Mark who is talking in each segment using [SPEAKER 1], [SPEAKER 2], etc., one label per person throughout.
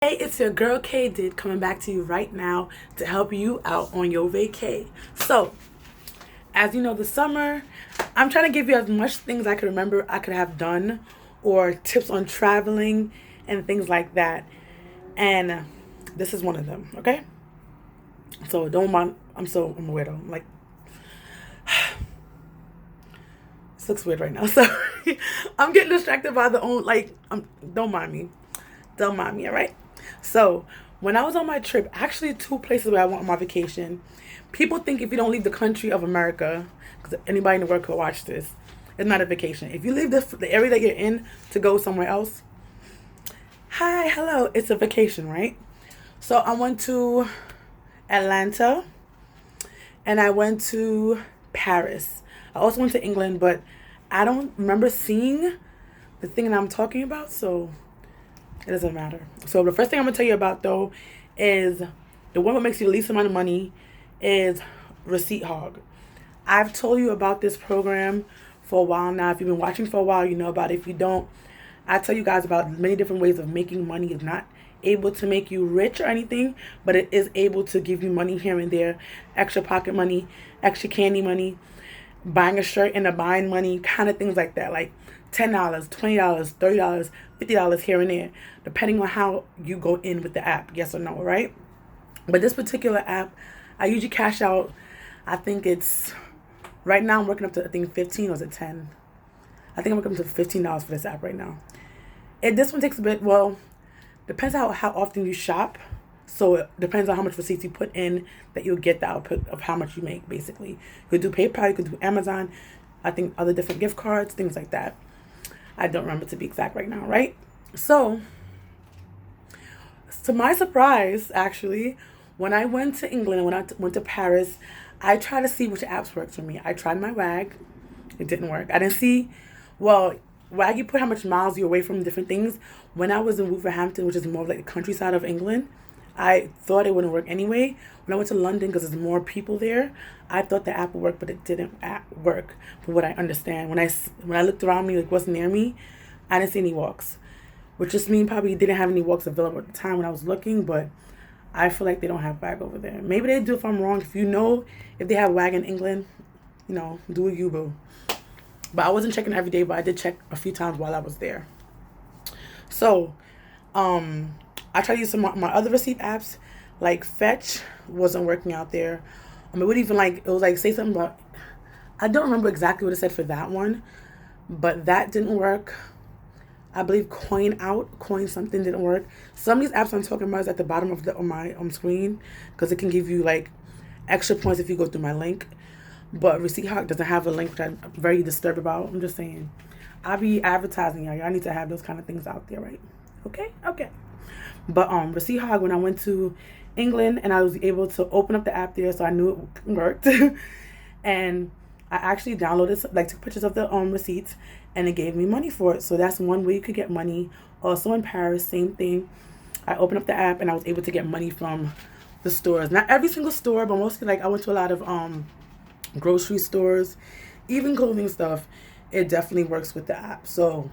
[SPEAKER 1] Hey, it's your girl Kdid coming back to you right now to help you out on your vacay. So, as you know, the summer, I'm trying to give you as much things I could remember I could have done or tips on traveling and things like that. And this is one of them, okay? So, don't mind, I'm a weirdo. I'm like, this looks weird right now. Sorry. I'm getting distracted by don't mind me. Don't mind me, all right? So, when I was on my trip, actually, two places where I went on my vacation, people think if you don't leave the country of America, because anybody in the world could watch this, it's not a vacation. If you leave the area that you're in to go somewhere else, hi, hello, it's a vacation, right? So, I went to Atlanta and I went to Paris. I also went to England, but I don't remember seeing the thing that I'm talking about, so it doesn't matter. So the first thing I'm gonna tell you about though is the one that makes you the least amount of money is Receipt Hog. I've told you about this program for a while now. If you've been watching for a while, you know about it. If you don't, I tell you guys about many different ways of making money. It's not able to make you rich or anything, but it is able to give you money here and there, extra pocket money, extra candy money, buying a shirt and a buying money, kind of things like that. Like $10, $20, $30, $50 here and there, depending on how you go in with the app, yes or no, right? But this particular app, I usually cash out, I think it's, right now I'm working up to, I think 15 or is it 10? I think I'm working up to $15 for this app right now. This one takes a bit, well, depends how often you shop. So it depends on how much receipts you put in that you'll get the output of how much you make, basically. You could do PayPal, you could do Amazon, I think other different gift cards, things like that. I don't remember to be exact right now, right? So, to my surprise, actually, when I went to England, when I went to Paris, I tried to see which apps worked for me. I tried my WAG. It didn't work. I didn't see, well, WAG, you put how much miles you're away from different things. When I was in Wolverhampton, which is more like the countryside of England, I thought it wouldn't work anyway. When I went to London, because there's more people there, I thought the app would work, but it didn't work from what I understand. When I looked around me, like what's near me, I didn't see any walks, which just means probably didn't have any walks available at the time when I was looking, but I feel like they don't have WAG over there. Maybe they do if I'm wrong. If you know if they have WAG in England, do what you boo. But I wasn't checking every day, but I did check a few times while I was there. So, I tried to use some of my other receipt apps, like Fetch wasn't working out there. It would even it was like say something about, I don't remember exactly what it said for that one, but that didn't work. I believe Coin something didn't work. Some of these apps I'm talking about is at the bottom of my screen because it can give you like extra points if you go through my link. But Receipt Hawk doesn't have a link, which I'm very disturbed about. I'm just saying, I be advertising y'all. Y'all need to have those kind of things out there, right? Okay. But Receipt Hog, when I went to England and I was able to open up the app there, so I knew it worked. And I actually downloaded, took pictures of the receipts, and it gave me money for it. So that's one way you could get money. Also in Paris, same thing. I opened up the app and I was able to get money from the stores. Not every single store, but mostly I went to a lot of grocery stores, even clothing stuff. It definitely works with the app. So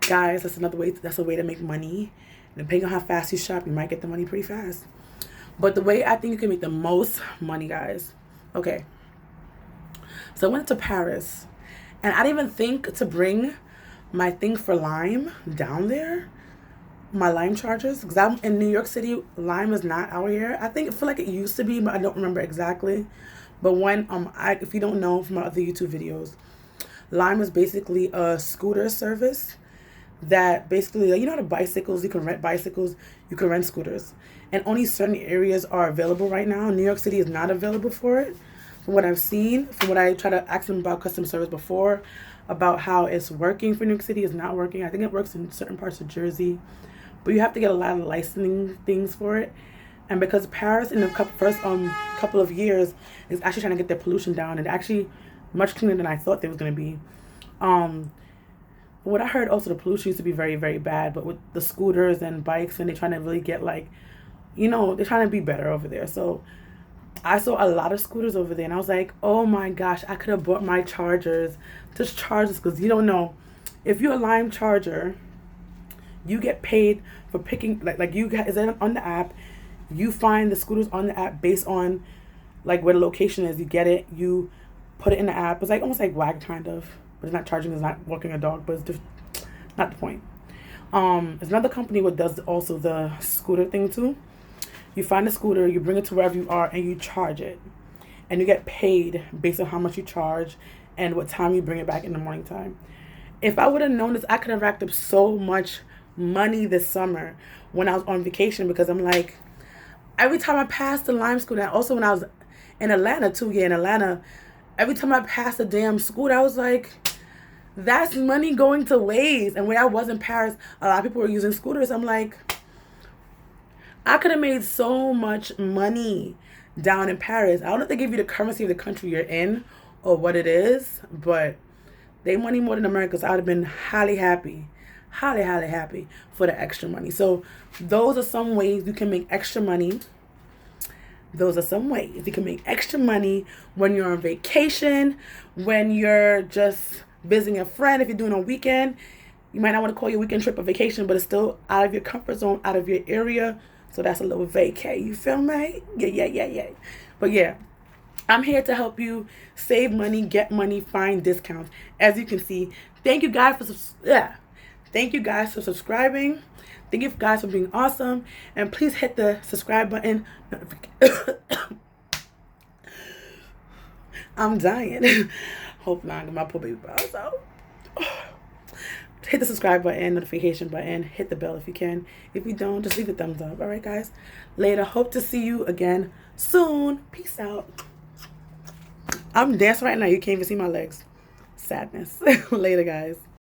[SPEAKER 1] guys, that's a way to make money. And depending on how fast you shop, you might get the money pretty fast. But the way I think you can make the most money, guys. Okay. So I went to Paris, and I didn't even think to bring my thing for Lime down there, my Lime charges, because I'm in New York City. Lime is not out here. I feel like it used to be, but I don't remember exactly. But when if you don't know from my other YouTube videos, Lime is basically a scooter service that basically, the bicycles, you can rent bicycles, you can rent scooters. And only certain areas are available right now. New York City is not available for it. From what I've seen, from what I try to ask them about customer service before, about how it's working for New York City, is not working. I think it works in certain parts of Jersey. But you have to get a lot of licensing things for it. And because Paris in the first couple of years is actually trying to get their pollution down, and actually much cleaner than I thought they was going to be. What I heard also, the pollution used to be very, very bad, but with the scooters and bikes, and they're trying to really get they're trying to be better over there. So I saw a lot of scooters over there, and I was like, oh my gosh, I could have bought my chargers, just chargers, because you don't know, if you're a Lime charger, you get paid for picking, like you get, is it on the app, you find the scooters on the app based on like where the location is. You get it, you put it in the app. It's like almost like WAG kind of, but it's not charging, it's not walking a dog, but it's just not the point. There's another company that does also the scooter thing too. You find a scooter, you bring it to wherever you are, and you charge it. And you get paid based on how much you charge and what time you bring it back in the morning time. If I would have known this, I could have racked up so much money this summer when I was on vacation, because I'm like, every time I passed the Lime scooter, and also when I was in Atlanta too, in Atlanta, every time I passed the damn scooter, I was like, that's money going to waste. And when I was in Paris, a lot of people were using scooters. I'm like, I could have made so much money down in Paris. I don't know if they give you the currency of the country you're in or what it is, but they money more than America. So I would have been highly happy for the extra money. So those are some ways you can make extra money. Those are some ways you can make extra money when you're on vacation, when you're just visiting a friend. If you're doing a weekend, you might not want to call your weekend trip a vacation, but it's still out of your comfort zone, out of your area. So that's a little vacay. You feel me? Yeah. But yeah, I'm here to help you save money, get money, find discounts. As you can see, thank you guys for subscribing. Thank you guys for being awesome. And please hit the subscribe button. I'm dying. Hope not, get my poor baby balls out. Hit the subscribe button, notification button, hit the bell if you can. If you don't, just leave a thumbs up. All right, guys. Later. Hope to see you again soon. Peace out. I'm dancing right now. You can't even see my legs. Sadness. Later, guys.